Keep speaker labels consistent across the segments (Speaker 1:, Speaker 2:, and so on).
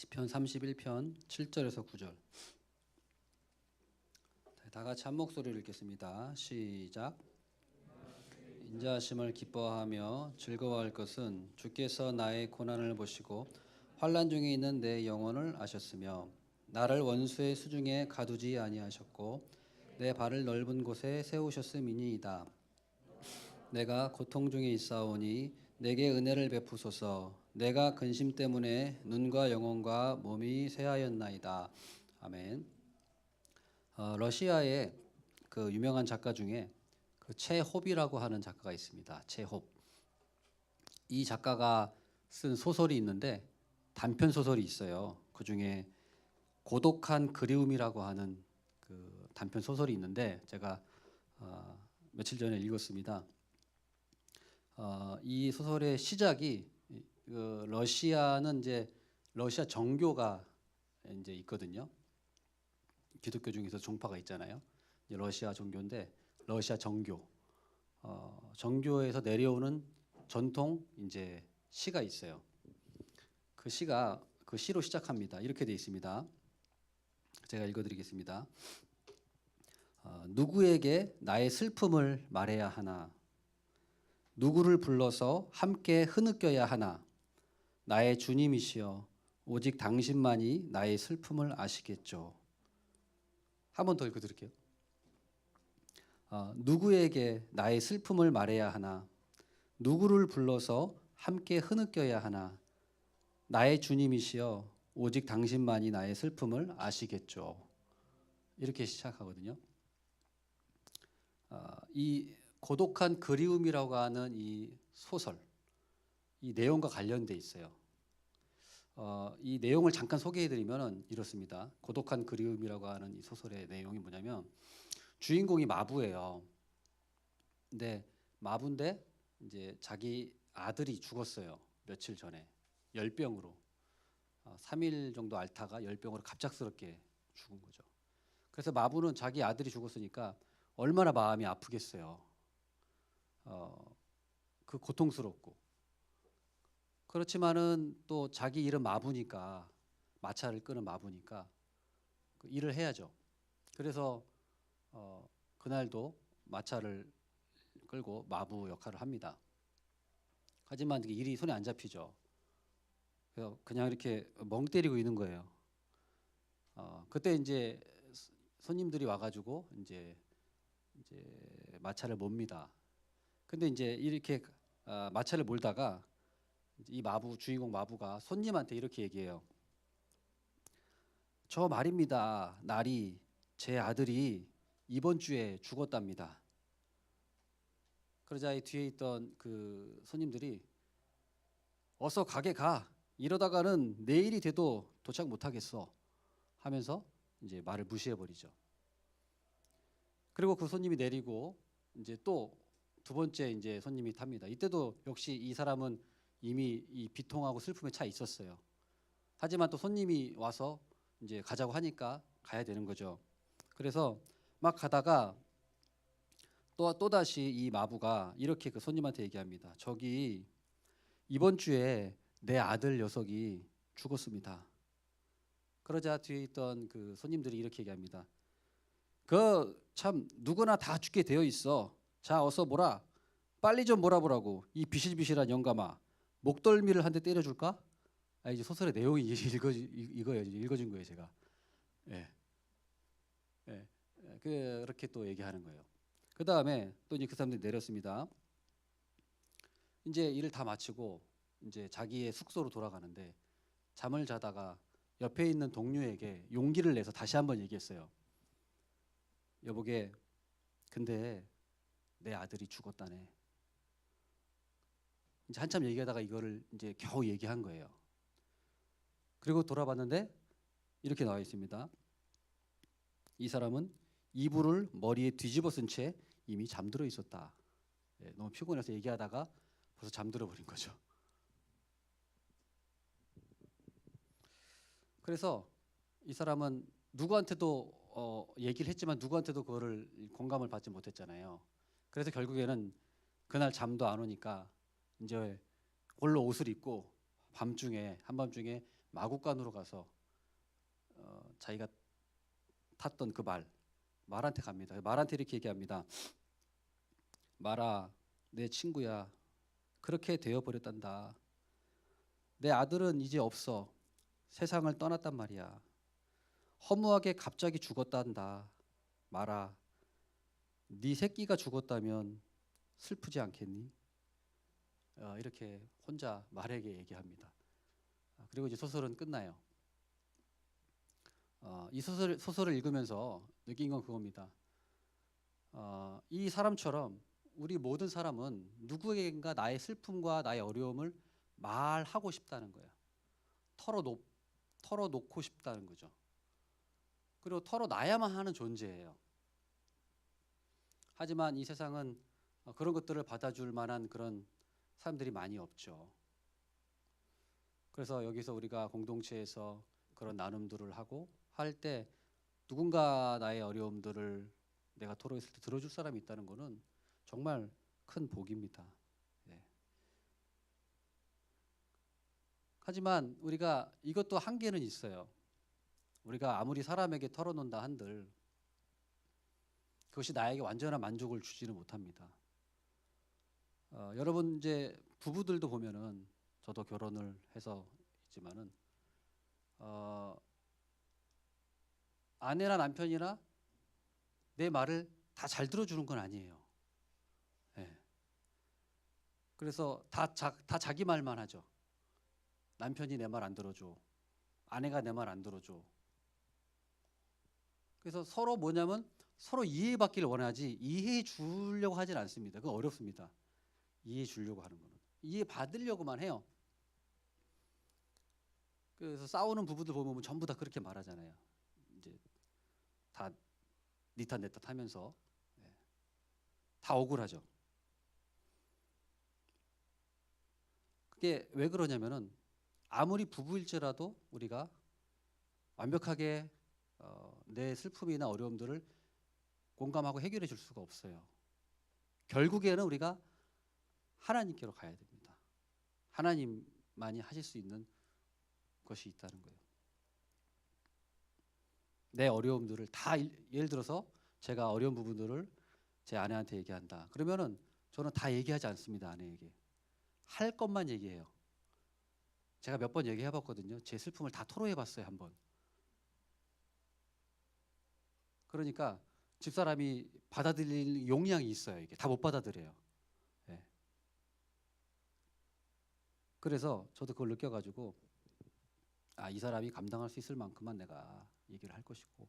Speaker 1: 시편 31편 7절에서 9절. 다 같이 한 목소리를 읽겠습니다. 시작. 인자하심을 기뻐하며 즐거워할 것은 주께서 나의 고난을 보시고 환난 중에 있는 내 영혼을 아셨으며 나를 원수의 수중에 가두지 아니하셨고 내 발을 넓은 곳에 세우셨음이니이다. 내가 고통 중에 있사오니 내게 은혜를 베푸소서. 내가 근심 때문에 눈과 영혼과 몸이 쇠하였나이다. 아멘. 러시아의 그 유명한 작가 중에 그 체홉이라고 하는 작가가 있습니다. 체홉. 이 작가가 쓴 소설이 있는데 단편 소설이 있어요. 그 중에 고독한 그리움이라고 하는 그 단편 소설이 있는데 제가 며칠 전에 읽었습니다. 이 소설의 시작이 그 러시아는 이제 러시아 정교가 이제 있거든요. 기독교 중에서 종파가 있잖아요. 이제 러시아 종교인데 러시아 정교, 정교에서 내려오는 전통 이제 시가 있어요. 그 시가 그 시로 시작합니다. 이렇게 되어 있습니다. 제가 읽어드리겠습니다. 누구에게 나의 슬픔을 말해야 하나? 누구를 불러서 함께 흐느껴야 하나? 나의 주님이시여, 오직 당신만이 나의 슬픔을 아시겠죠. 한 번 더 읽어드릴게요. 누구에게 나의 슬픔을 말해야 하나? 누구를 불러서 함께 흐느껴야 하나? 나의 주님이시여, 오직 당신만이 나의 슬픔을 아시겠죠. 이렇게 시작하거든요. 이 고독한 그리움이라고 하는 이 소설, 이 내용과 관련돼 있어요. 이 내용을 잠깐 소개해드리면 이렇습니다. 고독한 그리움이라고 하는 이 소설의 내용이 뭐냐면 주인공이 마부예요. 근데 마부인데 이제 자기 아들이 죽었어요. 며칠 전에 열병으로 3일 정도 앓다가 열병으로 갑작스럽게 죽은 거죠. 그래서 마부는 자기 아들이 죽었으니까 얼마나 마음이 아프겠어요. 그 고통스럽고 그렇지만은 또 자기 일은 마부니까 마차를 끄는 마부니까 그 일을 해야죠. 그래서 그날도 마차를 끌고 마부 역할을 합니다. 하지만 일이 손에 안 잡히죠. 그래서 그냥 이렇게 멍 때리고 있는 거예요. 그때 이제 손님들이 와가지고 이제 마차를 몹니다. 근데 이제 이렇게 마차를 몰다가 이 마부 주인공 마부가 손님한테 이렇게 얘기해요. 저 말입니다. 날이 제 아들이 이번 주에 죽었답니다. 그러자 이 뒤에 있던 그 손님들이 어서 가게 가. 이러다가는 내일이 돼도 도착 못 하겠어. 하면서 이제 말을 무시해 버리죠. 그리고 그 손님이 내리고 이제 또 두 번째 이제 손님이 탑니다. 이때도 역시 이 사람은 이미 이 비통하고 슬픔에 차 있었어요. 하지만 또 손님이 와서 이제 가자고 하니까 가야 되는 거죠. 그래서 막 가다가 또 다시 이 마부가 이렇게 그 손님한테 얘기합니다. 저기 이번 주에 내 아들 녀석이 죽었습니다. 그러자 뒤에 있던 그 손님들이 이렇게 얘기합니다. 그 참 누구나 다 죽게 되어 있어. 자 어서 몰아. 빨리 좀 몰아보라고. 이 비실비실한 영감아. 목덜미를 한 대 때려줄까? 이제 소설의 내용이 이거예요. 읽어준 거예요 제가. 예. 예. 그렇게 또 얘기하는 거예요. 그 다음에 또 이제 그 사람들이 내렸습니다. 이제 일을 다 마치고 이제 자기의 숙소로 돌아가는데 잠을 자다가 옆에 있는 동료에게 용기를 내서 다시 한번 얘기했어요. 여보게, 근데 내 아들이 죽었다네. 이제 한참 얘기하다가 이거를 이제 겨우 얘기한 거예요. 그리고 돌아봤는데 이렇게 나와 있습니다. 이 사람은 이불을 머리에 뒤집어 쓴 채 이미 잠들어 있었다. 너무 피곤해서 얘기하다가 벌써 잠들어 버린 거죠. 그래서 이 사람은 누구한테도 얘기를 했지만 누구한테도 그거를 공감을 받지 못했잖아요. 그래서 결국에는 그날 잠도 안 오니까 이제 홀로 옷을 입고 한밤중에 마국간으로 가서 자기가 탔던 그 말한테 갑니다. 말한테 이렇게 얘기합니다. 말아, 내 친구야, 그렇게 되어버렸단다. 내 아들은 이제 없어. 세상을 떠났단 말이야. 허무하게 갑자기 죽었단다. 말아, 네 새끼가 죽었다면 슬프지 않겠니? 이렇게 혼자 말에게 얘기합니다. 그리고 이제 소설은 끝나요. 이 소설을 읽으면서 느낀 건 그겁니다. 이 사람처럼 우리 모든 사람은 누구에겐가 나의 슬픔과 나의 어려움을 말하고 싶다는 거예요. 털어놓고 싶다는 거죠. 그리고 털어놔야만 하는 존재예요. 하지만 이 세상은 그런 것들을 받아줄 만한 그런 사람들이 많이 없죠. 그래서 여기서 우리가 공동체에서 그런 나눔들을 하고 할 때 누군가 나의 어려움들을 내가 토로했을 때 들어줄 사람이 있다는 것은 정말 큰 복입니다. 예. 하지만 우리가 이것도 한계는 있어요. 우리가 아무리 사람에게 털어놓는다 한들 그것이 나에게 완전한 만족을 주지는 못합니다. 여러분 이제 부부들도 보면은 저도 결혼을 해서 있지만은 아내나 남편이나 내 말을 다 잘 들어주는 건 아니에요. 예. 그래서 다 자기 말만 하죠. 남편이 내 말 안 들어줘. 아내가 내 말 안 들어줘. 그래서 서로 뭐냐면 서로 이해받기를 원하지 이해해 주려고 하진 않습니다. 그건 어렵습니다. 이해해 주려고 하는 거는. 이해 받으려고만 해요. 그래서 싸우는 부부들 보면 전부 다 그렇게 말하잖아요. 이제 다 니 탓 내 탓 하면서 다 억울하죠. 그게 왜 그러냐면은 아무리 부부일지라도 우리가 완벽하게 내 슬픔이나 어려움들을 공감하고 해결해 줄 수가 없어요. 결국에는 우리가 하나님께로 가야 됩니다. 하나님만이 하실 수 있는 것이 있다는 거예요. 내 어려움들을 다 예를 들어서 제가 어려운 부분들을 제 아내한테 얘기한다. 그러면은 저는 다 얘기하지 않습니다. 아내에게. 할 것만 얘기해요. 제가 몇 번 얘기해 봤거든요. 제 슬픔을 다 토로해 봤어요, 한번. 그러니까 집사람이 받아들일 용량이 있어요. 이게 다 못 받아들여요. 예. 그래서 저도 그걸 느껴가지고 이 사람이 감당할 수 있을 만큼만 내가 얘기를 할 것이고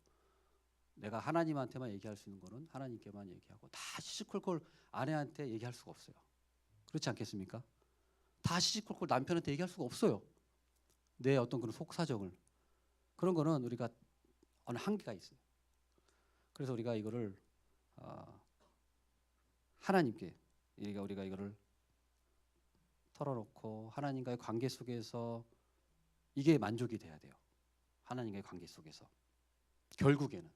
Speaker 1: 내가 하나님한테만 얘기할 수 있는 거는 하나님께만 얘기하고 다 시시콜콜 아내한테 얘기할 수가 없어요. 그렇지 않겠습니까? 다 시시콜콜 남편한테 얘기할 수가 없어요. 내 어떤 그런 속사정을. 그런 거는 우리가 어느 한계가 있어요. 그래서 우리가 이거를 하나님께 우리가 이거를 털어놓고 하나님과의 관계 속에서 이게 만족이 돼야 돼요. 하나님과의 관계 속에서 결국에는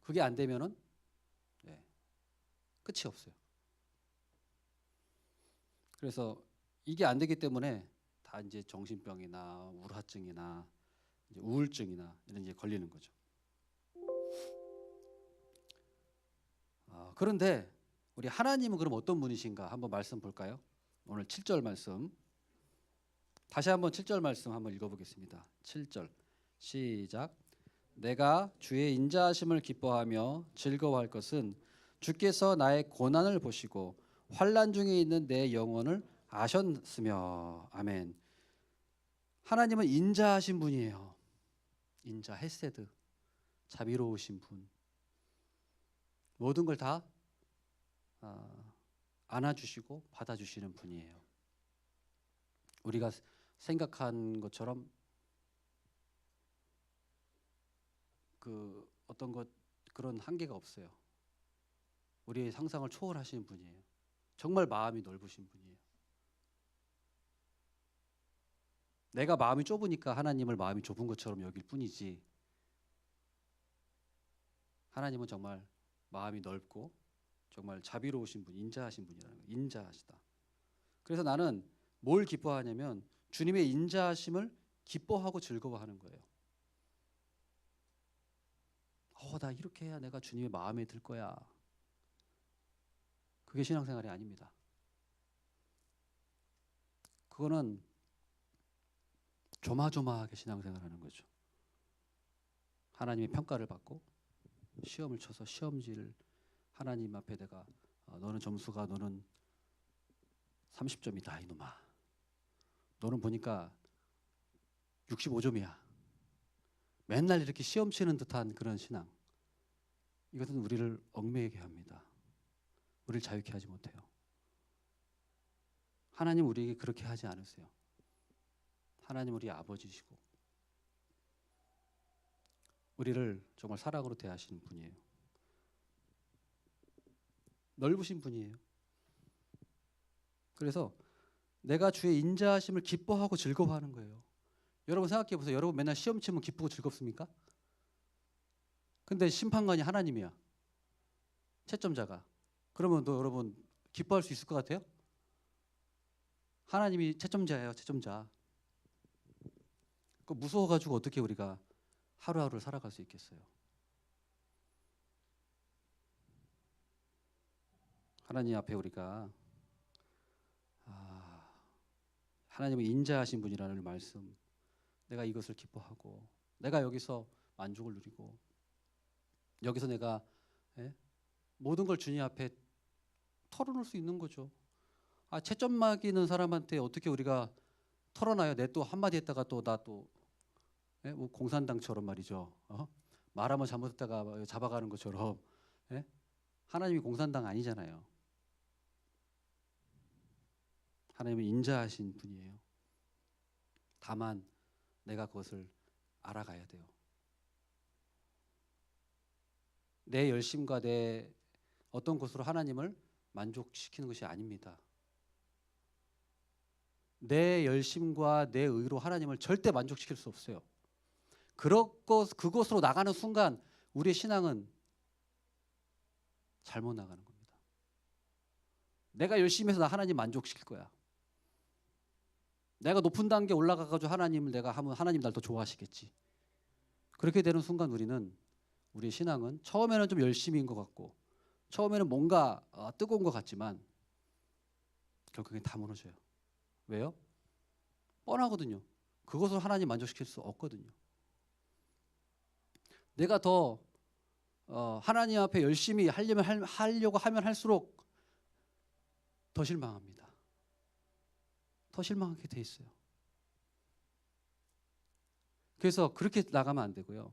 Speaker 1: 그게 안 되면은 끝이 없어요. 그래서 이게 안 되기 때문에 다 이제 정신병이나 우울증이나 이제 우울증이나 이런 게 걸리는 거죠. 그런데 우리 하나님은 그럼 어떤 분이신가 한번 말씀 볼까요? 오늘 7절 말씀. 다시 한번 7절 말씀 한번 읽어보겠습니다. 7절 시작. 내가 주의 인자하심을 기뻐하며 즐거워할 것은 주께서 나의 고난을 보시고 환난 중에 있는 내 영혼을 아셨으며. 아멘. 하나님은 인자하신 분이에요. 인자, 헤세드, 자비로우신 분. 모든 걸 다 안아주시고 받아주시는 분이에요. 우리가 생각한 것처럼 그 어떤 것 그런 한계가 없어요. 우리의 상상을 초월하시는 분이에요. 정말 마음이 넓으신 분이에요. 내가 마음이 좁으니까 하나님을 마음이 좁은 것처럼 여길 뿐이지 하나님은 정말 마음이 넓고 정말 자비로우신 분, 인자하신 분이라는 거예요. 인자하시다. 그래서 나는 뭘 기뻐하냐면 주님의 인자하심을 기뻐하고 즐거워하는 거예요. 나 이렇게 해야 내가 주님의 마음에 들 거야. 그게 신앙생활이 아닙니다. 그거는 조마조마하게 신앙생활하는 거죠. 하나님의 평가를 받고 시험을 쳐서 시험지를 하나님 앞에 내가 너는 점수가 너는 30점이다 이놈아. 너는 보니까 65점이야. 맨날 이렇게 시험 치는 듯한 그런 신앙. 이것은 우리를 얽매이게 합니다. 우리를 자유케 하지 못해요. 하나님 우리에게 그렇게 하지 않으세요. 하나님 우리 아버지시고 우리를 정말 사랑으로 대하시는 분이에요. 넓으신 분이에요. 그래서 내가 주의 인자하심을 기뻐하고 즐거워하는 거예요. 여러분 생각해 보세요. 여러분 맨날 시험 치면 기쁘고 즐겁습니까? 근데 심판관이 하나님이야. 채점자가. 그러면 또 여러분 기뻐할 수 있을 것 같아요? 하나님이 채점자예요. 채점자. 그 무서워가지고 어떻게 우리가 하루하루를 살아갈 수 있겠어요? 하나님 앞에 우리가 하나님은 인자하신 분이라는 말씀, 내가 이것을 기뻐하고 내가 여기서 만족을 누리고 여기서 내가 모든 걸 주님 앞에 털어놓을 수 있는 거죠. 채점 막이는 사람한테 어떻게 우리가 털어놔요? 내 또 한마디 했다가 또 나 또 뭐 공산당처럼 말이죠. 말 한번 잘못했다가 잡아가는 것처럼. 하나님이 공산당 아니잖아요. 하나님은 인자하신 분이에요. 다만 내가 그것을 알아가야 돼요. 내 열심과 내 어떤 것으로 하나님을 만족시키는 것이 아닙니다. 내 열심과 내 의로 하나님을 절대 만족시킬 수 없어요. 그것으로 나가는 순간 우리의 신앙은 잘못 나가는 겁니다. 내가 열심히 해서 나 하나님 만족시킬 거야. 내가 높은 단계 올라가가지고 하나님을 내가 하면 하나님 날 더 좋아하시겠지. 그렇게 되는 순간 우리의 신앙은 처음에는 좀 열심히인 것 같고 처음에는 뭔가 뜨거운 것 같지만 결국엔 다 무너져요. 왜요? 뻔하거든요. 그것을 하나님 만족시킬 수 없거든요. 내가 더 하나님 앞에 열심히 하려고 하면 할수록 더 실망합니다. 더 실망하게 돼 있어요. 그래서 그렇게 나가면 안 되고요.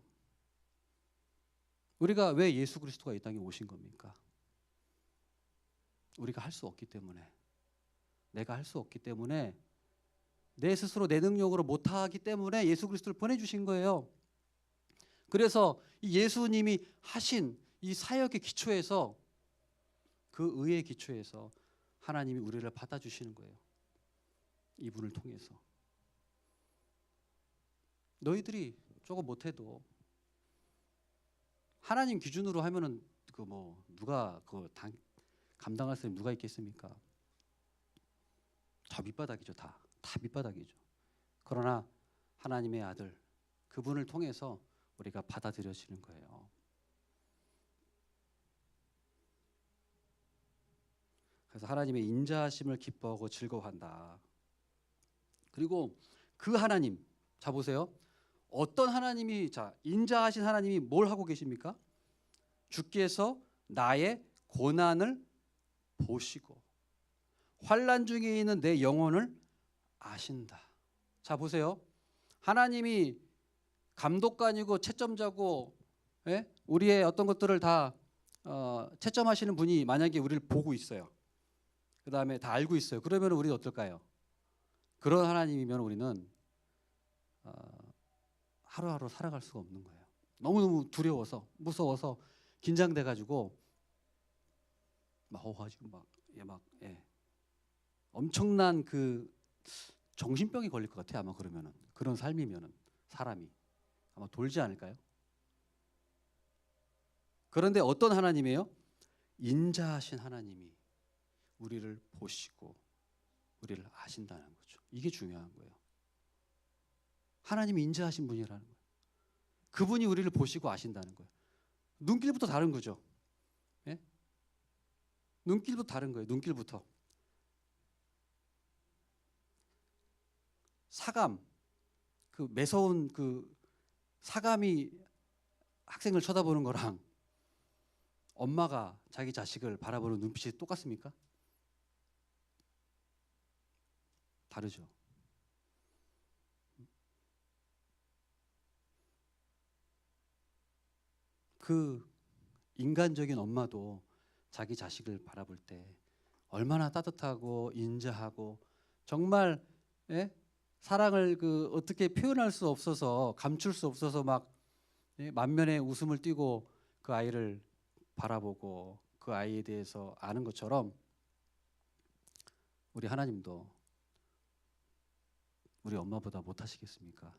Speaker 1: 우리가 왜 예수 그리스도가 이 땅에 오신 겁니까? 우리가 할 수 없기 때문에, 내가 할 수 없기 때문에, 내 스스로 내 능력으로 못하기 때문에 예수 그리스도를 보내주신 거예요. 그래서 이 예수님이 하신 이 사역의 기초에서, 그 의의 기초에서 하나님이 우리를 받아주시는 거예요. 이분을 통해서. 너희들이 조금 못해도 하나님 기준으로 하면은 누가 감당할 사람이 누가 있겠습니까? 다 밑바닥이죠. 다 밑바닥이죠. 그러나 하나님의 아들 그분을 통해서 우리가 받아들여지는 거예요. 그래서 하나님의 인자하심을 기뻐하고 즐거워한다. 그리고 그 하나님, 자 보세요. 어떤 하나님이, 인자하신 하나님이 뭘 하고 계십니까? 주께서 나의 고난을 보시고 환난 중에 있는 내 영혼을 아신다. 자 보세요. 하나님이 감독관이고 채점자고, 우리의 어떤 것들을 다 채점하시는 분이 만약에 우리를 보고 있어요. 그 다음에 다 알고 있어요. 그러면 우리는 어떨까요? 그런 하나님이면 우리는 하루하루 살아갈 수가 없는 거예요. 너무너무 두려워서, 무서워서, 긴장돼가지고 엄청난 그 정신병이 걸릴 것 같아요. 아마 그러면은, 그런 삶이면은 사람이 아마 돌지 않을까요? 그런데 어떤 하나님이에요? 인자하신 하나님이 우리를 보시고 우리를 아신다는 거죠. 이게 중요한 거예요. 하나님이 인자하신 분이라는 거예요. 그분이 우리를 보시고 아신다는 거예요. 눈길부터 다른 거죠. 예? 눈길부터 다른 거예요. 눈길부터. 사감, 그 매서운 그 사감이 학생을 쳐다보는 거랑 엄마가 자기 자식을 바라보는 눈빛이 똑같습니까? 다르죠. 그 인간적인 엄마도 자기 자식을 바라볼 때 얼마나 따뜻하고 인자하고 정말 예? 사랑을 그 어떻게 표현할 수 없어서 감출 수 없어서 막 예? 만면에 웃음을 띠고 그 아이를 바라보고 그 아이에 대해서 아는 것처럼 우리 하나님도 우리 엄마보다 못하시겠습니까?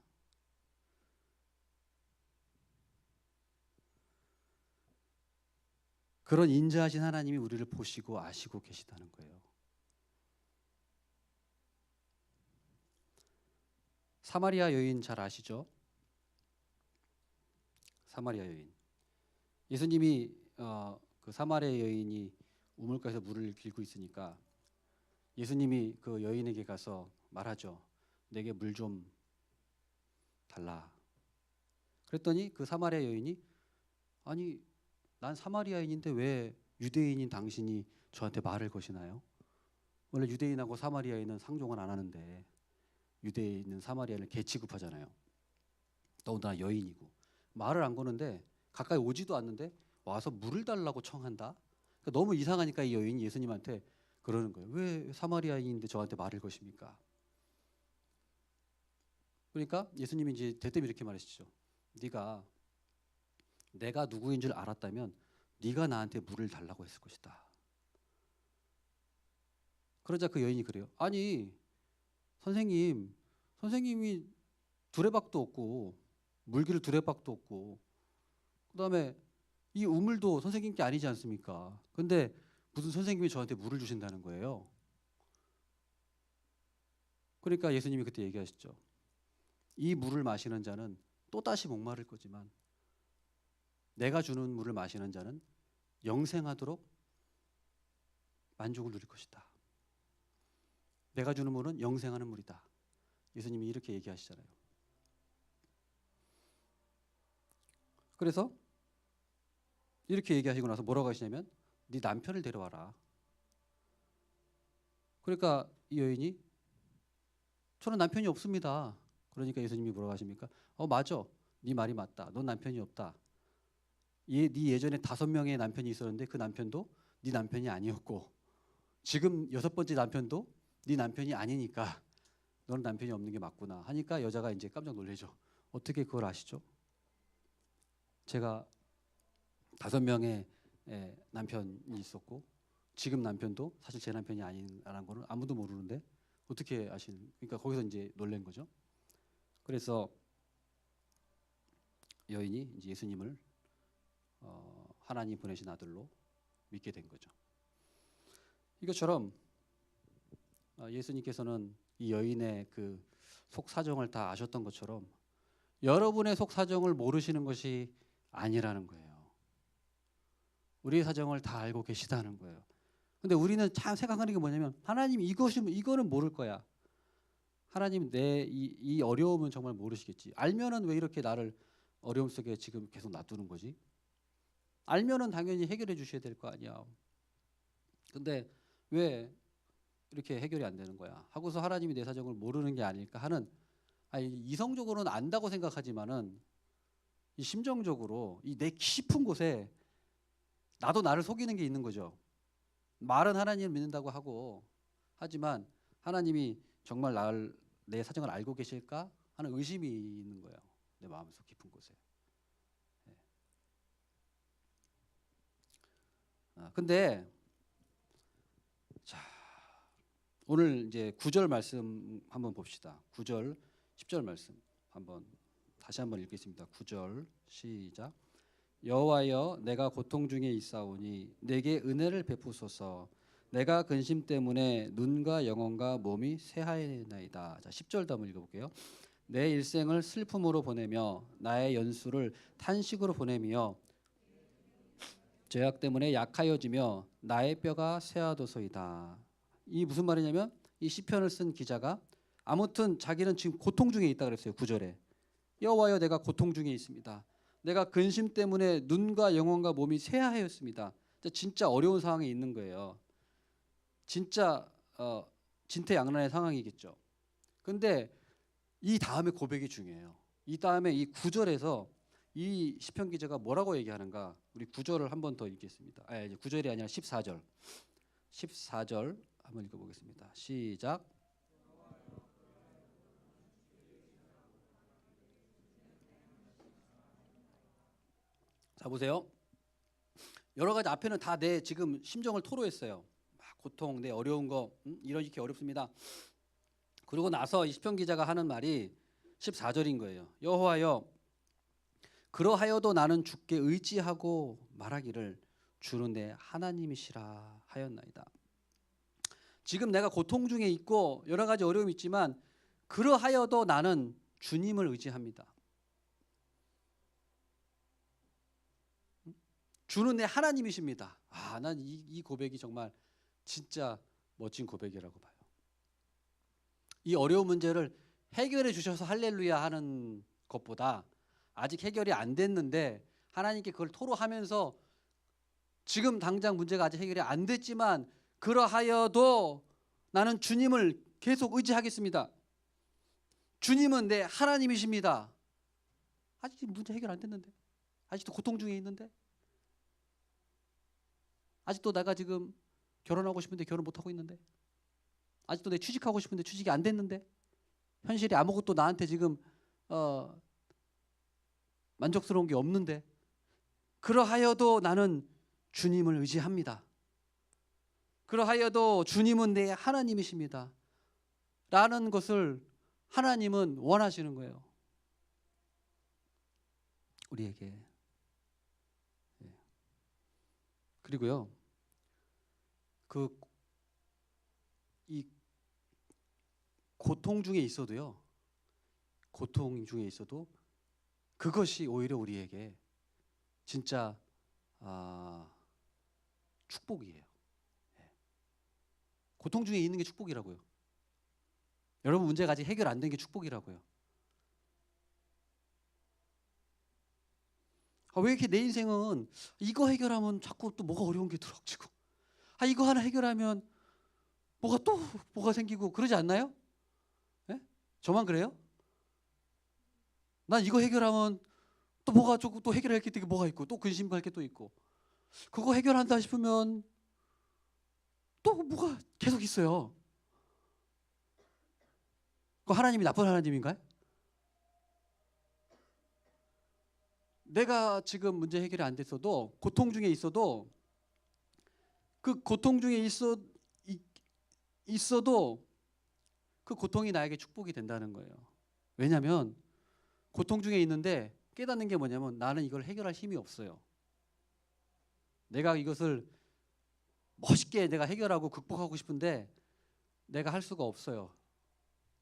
Speaker 1: 그런 인자하신 하나님이 우리를 보시고 아시고 계시다는 거예요. 사마리아 여인 잘 아시죠? 사마리아 여인. 예수님이 그 사마리아 여인이 우물가에서 물을 길고 있으니까 예수님이 그 여인에게 가서 말하죠. 내게 물 좀 달라. 그랬더니 그 사마리아 여인이 아니 난 사마리아인인데 왜 유대인인 당신이 저한테 말을 거시나요? 원래 유대인하고 사마리아인은 상종을 안 하는데 유대인은 사마리아인을 개 취급하잖아요. 더군다나 여인이고 말을 안 거는데 가까이 오지도 않는데 와서 물을 달라고 청한다. 그러니까 너무 이상하니까 이 여인이 예수님한테 그러는 거예요. 왜 사마리아인인데 저한테 말을 거십니까? 그러니까 예수님이 이제 대뜸 이렇게 말하시죠. 네가 내가 누구인 줄 알았다면 네가 나한테 물을 달라고 했을 것이다. 그러자 그 여인이 그래요. 아니 선생님이 두레박도 없고 물기를 두레박도 없고 그다음에 이 우물도 선생님 게 아니지 않습니까? 근데 무슨 선생님이 저한테 물을 주신다는 거예요. 그러니까 예수님이 그때 얘기하셨죠. 이 물을 마시는 자는 또다시 목마를 거지만 내가 주는 물을 마시는 자는 영생하도록 만족을 누릴 것이다. 내가 주는 물은 영생하는 물이다. 예수님이 이렇게 얘기하시잖아요. 그래서 이렇게 얘기하시고 나서 뭐라고 하시냐면 네 남편을 데려와라. 그러니까 이 여인이 저는 남편이 없습니다. 그러니까 예수님이 뭐라고 하십니까? 맞아. 네 말이 맞다. 넌 남편이 없다. 네 예전에 5명의 남편이 있었는데 그 남편도 네 남편이 아니었고 지금 6번째 남편도 네 남편이 아니니까 너는 남편이 없는 게 맞구나 하니까 여자가 이제 깜짝 놀라죠. 어떻게 그걸 아시죠? 제가 5명의 남편이 있었고 지금 남편도 사실 제 남편이 아니라는 거는 아무도 모르는데 어떻게 아시는? 그러니까 거기서 이제 놀란 거죠. 그래서 여인이 이제 예수님을 하나님 보내신 아들로 믿게 된 거죠. 이것처럼 예수님께서는 이 여인의 그 속 사정을 다 아셨던 것처럼 여러분의 속 사정을 모르시는 것이 아니라는 거예요. 우리의 사정을 다 알고 계시다는 거예요. 근데 우리는 참 생각하는 게 뭐냐면 하나님 이거는 모를 거야. 하나님 내 이 어려움은 정말 모르시겠지. 알면은 왜 이렇게 나를 어려움 속에 지금 계속 놔두는 거지? 알면은 당연히 해결해 주셔야 될 거 아니야. 근데 왜 이렇게 해결이 안 되는 거야? 하고서 하나님이 내 사정을 모르는 게 아닐까 하는 이성적으로는 안다고 생각하지만은 이 심정적으로 이 내 깊은 곳에 나도 나를 속이는 게 있는 거죠. 말은 하나님을 믿는다고 하고 하지만 하나님이 정말 내 사정을 알고 계실까 하는 의심이 있는 거예요. 내 마음속 깊은 곳에. 근데 자 오늘 이제 9절 말씀 한번 봅시다. 9절 10절 말씀 다시 한번 읽겠습니다. 9절 시작. 여호와여 내가 고통 중에 있사오니 내게 은혜를 베푸소서. 내가 근심 때문에 눈과 영혼과 몸이 쇠하였나이다. 자, 10절도 한번 읽어볼게요. 내 일생을 슬픔으로 보내며 나의 연수를 탄식으로 보내며 죄악 때문에 약하여지며 나의 뼈가 쇠하도소이다. 이 무슨 말이냐면 이 시편을 쓴 기자가 아무튼 자기는 지금 고통 중에 있다 그랬어요. 9절에 여호와여 내가 고통 중에 있습니다. 내가 근심 때문에 눈과 영혼과 몸이 쇠하였습니다. 진짜 어려운 상황에 있는 거예요. 진짜 진퇴양난의 상황이겠죠. 근데 이 다음에 고백이 중요해요. 이 다음에 이 9절에서 이 시편 기자가 뭐라고 얘기하는가? 우리 9절을 한 번 더 읽겠습니다. 이제 9절이 아니라 14절. 14절 한번 읽어보겠습니다. 시작. 자 보세요. 여러 가지 앞에는 다 내 지금 심정을 토로했어요. 막 고통, 내 어려운 거, 이렇게 어렵습니다. 그러고 나서 이 시편 기자가 하는 말이 14절인 거예요. 여호와여 그러하여도 나는 주께 의지하고 말하기를 주는 내 하나님이시라 하였나이다. 지금 내가 고통 중에 있고 여러 가지 어려움이 있지만 그러하여도 나는 주님을 의지합니다. 주는 내 하나님이십니다. 난 이 고백이 정말 진짜 멋진 고백이라고 봐요. 이 어려운 문제를 해결해 주셔서 할렐루야 하는 것보다 아직 해결이 안 됐는데 하나님께 그걸 토로하면서 지금 당장 문제가 아직 해결이 안 됐지만 그러하여도 나는 주님을 계속 의지하겠습니다. 주님은 내 하나님이십니다. 아직 문제 해결 안 됐는데, 아직도 고통 중에 있는데, 아직도 내가 지금 결혼하고 싶은데 결혼 못하고 있는데, 아직도 내 취직하고 싶은데 취직이 안 됐는데, 현실이 아무것도 나한테 지금 만족스러운 게 없는데, 그러하여도 나는 주님을 의지합니다. 그러하여도 주님은 내 하나님이십니다. 라는 것을 하나님은 원하시는 거예요. 우리에게. 그리고요, 이 고통 중에 있어도요, 고통 중에 있어도 그것이 오히려 우리에게 진짜 축복이에요. 고통 중에 있는 게 축복이라고요. 여러분 문제가 아직 해결 안 된 게 축복이라고요. 왜 이렇게 내 인생은 이거 해결하면 자꾸 또 뭐가 어려운 게 들어지고, 이거 하나 해결하면 뭐가 생기고 그러지 않나요? 네? 저만 그래요? 난 이거 해결하면 또 뭐가 조금 또 해결할 게 되게 뭐가 있고 또 근심할 게 또 있고, 그거 해결한다 싶으면 또 뭐가 계속 있어요. 그 하나님이 나쁜 하나님인가요? 내가 지금 문제 해결이 안 됐어도 고통 중에 있어도 그 고통 중에 있어도 그 고통이 나에게 축복이 된다는 거예요. 왜냐하면 고통 중에 있는데 깨닫는 게 뭐냐면 나는 이걸 해결할 힘이 없어요. 내가 이것을 멋있게 내가 해결하고 극복하고 싶은데 내가 할 수가 없어요.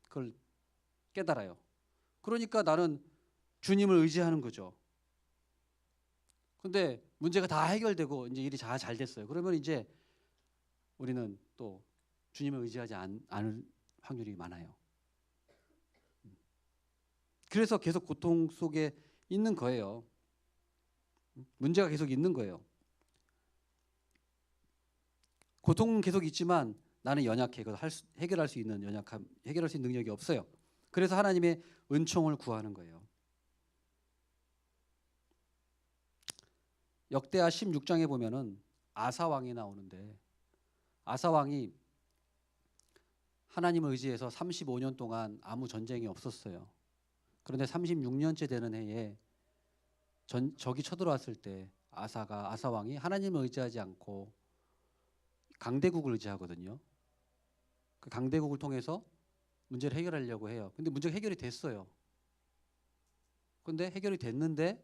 Speaker 1: 그걸 깨달아요. 그러니까 나는 주님을 의지하는 거죠. 근데 문제가 다 해결되고 이제 일이 잘 됐어요. 그러면 이제 우리는 또 주님을 의지하지 않을 확률이 많아요. 그래서 계속 고통 속에 있는 거예요. 문제가 계속 있는 거예요. 고통은 계속 있지만 나는 연약해. 그걸 해결할 수 있는 해결할 수 있는 능력이 없어요. 그래서 하나님의 은총을 구하는 거예요. 역대하 16장에 보면은 아사 왕이 나오는데, 아사 왕이 하나님을 의지해서 35년 동안 아무 전쟁이 없었어요. 그런데 36년째 되는 해에 적이 쳐들어왔을 때 아사 왕이 하나님을 의지하지 않고 강대국을 의지하거든요. 그 강대국을 통해서 문제를 해결하려고 해요. 근데 문제가 해결이 됐어요. 근데 해결이 됐는데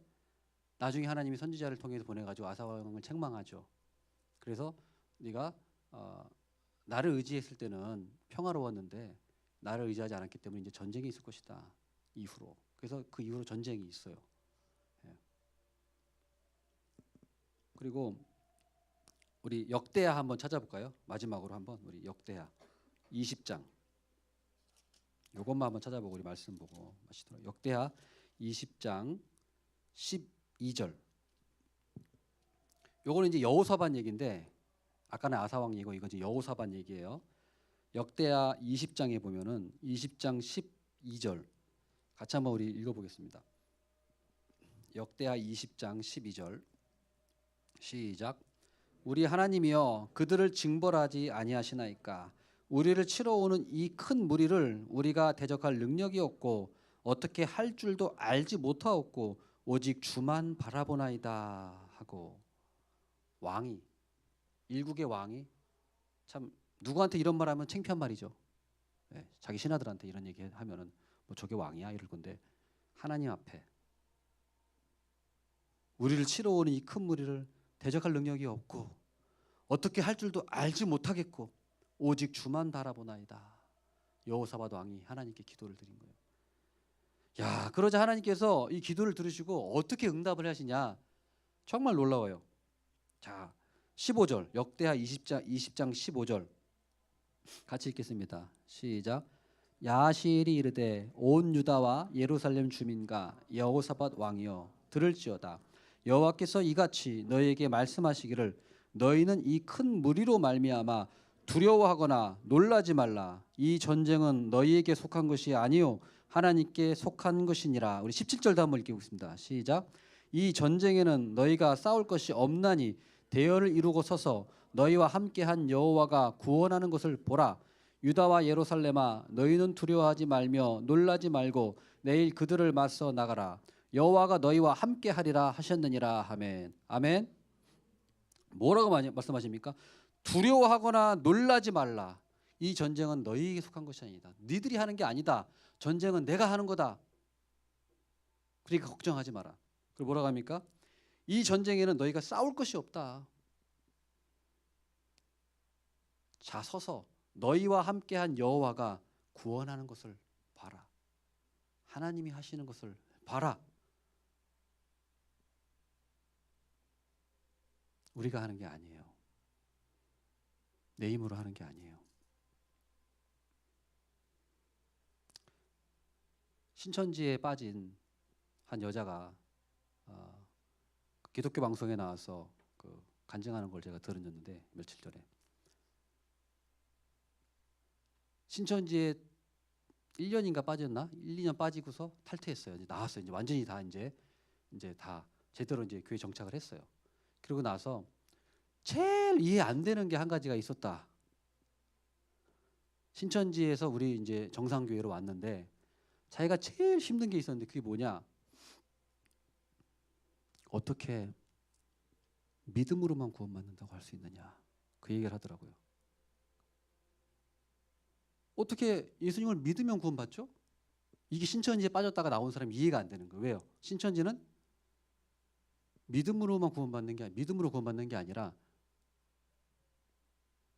Speaker 1: 나중에 하나님이 선지자를 통해서 보내가지고 아사 왕을 책망하죠. 그래서 네가 나를 의지했을 때는 평화로웠는데 나를 의지하지 않았기 때문에 이제 전쟁이 있을 것이다. 이후로. 그래서 그 이후로 전쟁이 있어요. 예. 그리고 우리 역대하 한번 찾아볼까요? 마지막으로 한번 우리 역대하 20장. 요것만 한번 찾아보고 우리 말씀 보고 마치도록. 역대하 20장 12절. 요거는 이제 여호사밧 얘기인데 아까는 아사왕 얘기고 이거 이제 여호사밧 얘기예요. 역대하 20장에 보면은 20장 12절 같이 한번 우리 읽어보겠습니다. 역대하 20장 12절 시작. 우리 하나님이여 그들을 징벌하지 아니하시나이까. 우리를 치러 오는 이 큰 무리를 우리가 대적할 능력이 없고 어떻게 할 줄도 알지 못하옵고 오직 주만 바라보나이다 하고. 왕이, 일국의 왕이 참 누구한테 이런 말하면 창피한 말이죠. 네, 자기 신하들한테 이런 얘기 하면은 뭐 저게 왕이야 이럴 건데, 하나님 앞에 우리를 치러 오는 이 큰 무리를 대적할 능력이 없고 어떻게 할 줄도 알지 못하겠고 오직 주만 바라보나이다. 여호사밧 왕이 하나님께 기도를 드린 거예요. 야, 그러자 하나님께서 이 기도를 들으시고 어떻게 응답을 하시냐, 정말 놀라워요. 자, 15절 역대하 20장 15절 같이 읽겠습니다. 시작. 야하시엘이 이르되 온 유다와 예루살렘 주민과 여호사밧 왕이여 들을지어다. 여호와께서 이같이 너희에게 말씀하시기를 너희는 이 큰 무리로 말미암아 두려워하거나 놀라지 말라. 이 전쟁은 너희에게 속한 것이 아니요 하나님께 속한 것이니라. 우리 17절도 한번 읽겠습니다. 시작. 이 전쟁에는 너희가 싸울 것이 없나니 대열을 이루고 서서 너희와 함께한 여호와가 구원하는 것을 보라. 유다와 예루살렘아 너희는 두려워하지 말며 놀라지 말고 내일 그들을 맞서 나가라. 여호와가 너희와 함께하리라 하셨느니라. 아멘. 아멘. 뭐라고 말씀하십니까? 두려워하거나 놀라지 말라. 이 전쟁은 너희에게 속한 것이 아니다. 니들이 하는 게 아니다. 전쟁은 내가 하는 거다. 그러니까 걱정하지 마라. 그리고 뭐라고 합니까? 이 전쟁에는 너희가 싸울 것이 없다. 자, 서서 너희와 함께한 여호와가 구원하는 것을 봐라. 하나님이 하시는 것을 봐라. 우리가 하는 게 아니에요. 내 힘으로 하는 게 아니에요. 신천지에 빠진 한 여자가 기독교 방송에 나와서 간증하는 걸 제가 들었는데 며칠 전에 신천지에 1년인가 빠졌나? 1, 2년 빠지고서 탈퇴했어요. 이제 나왔어요. 이제 완전히 다 이제 다 제대로 이제 교회 정착을 했어요. 그러고 나서 제일 이해 안 되는 게 한 가지가 있었다. 신천지에서 우리 이제 정상교회로 왔는데 자기가 제일 힘든 게 있었는데 그게 뭐냐? 어떻게 믿음으로만 구원받는다고 할 수 있느냐? 그 얘기를 하더라고요. 어떻게 예수님을 믿으면 구원받죠? 이게 신천지에 빠졌다가 나온 사람이 이해가 안 되는 거예요. 왜요? 신천지는 믿음으로 구원받는 게 아니라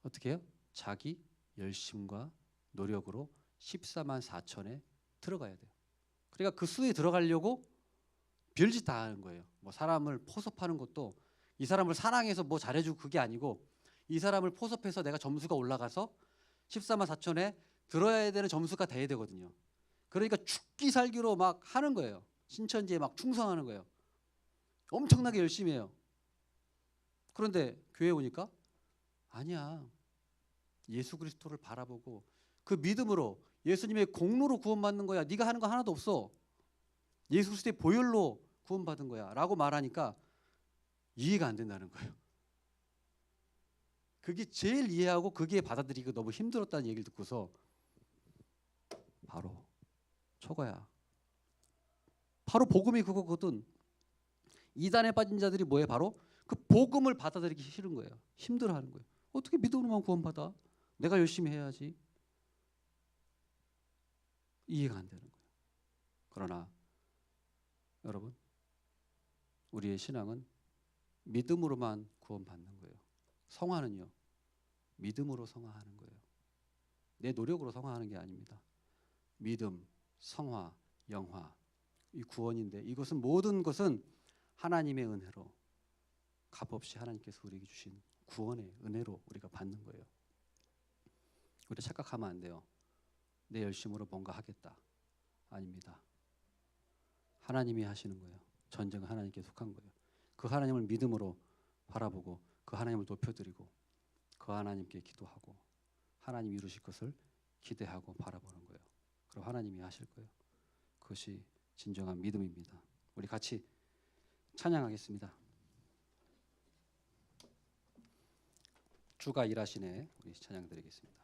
Speaker 1: 어떻게 해요? 자기 열심과 노력으로 14만 4천에 들어가야 돼요. 그러니까 그 수에 들어가려고 별짓 다 하는 거예요. 뭐 사람을 포섭하는 것도 이 사람을 사랑해서 뭐 잘해주고 그게 아니고 이 사람을 포섭해서 내가 점수가 올라가서 14만 4천에 들어야 되는 점수가 돼야 되거든요. 그러니까 죽기 살기로 막 하는 거예요. 신천지에 막 충성하는 거예요. 엄청나게 열심히 해요. 그런데 교회 오니까 아니야. 예수 그리스도를 바라보고 그 믿음으로 예수님의 공로로 구원받는 거야. 네가 하는 거 하나도 없어. 예수 그리스도의 보혈로 구원받은 거야 라고 말하니까 이해가 안 된다는 거예요. 그게 제일 이해하고 그게 받아들이기가 너무 힘들었다는 얘기를 듣고서 바로 저거야. 바로 복음이 그거거든. 이단에 빠진 자들이 뭐예요? 바로 그 복음을 받아들이기 싫은 거예요. 힘들어하는 거예요. 어떻게 믿음으로만 구원받아? 내가 열심히 해야지. 이해가 안 되는 거예요. 그러나 여러분, 우리의 신앙은 믿음으로만 구원받는 거예요. 성화는요, 믿음으로 성화하는 거예요. 내 노력으로 성화하는 게 아닙니다. 믿음, 성화, 영화, 이 구원인데 이것은 모든 것은 하나님의 은혜로 값없이 하나님께서 우리에게 주신 구원의 은혜로 우리가 받는 거예요. 우리가 착각하면 안 돼요. 내 열심으로 뭔가 하겠다. 아닙니다. 하나님이 하시는 거예요. 전쟁은 하나님께 속한 거예요. 그 하나님을 믿음으로 바라보고 그 하나님을 높여드리고 그 하나님께 기도하고 하나님 이루실 것을 기대하고 바라보는 거예요. 그럼 하나님이 하실 거예요. 그것이 진정한 믿음입니다. 우리 같이 찬양하겠습니다. 주가 일하시네. 우리 찬양 드리겠습니다.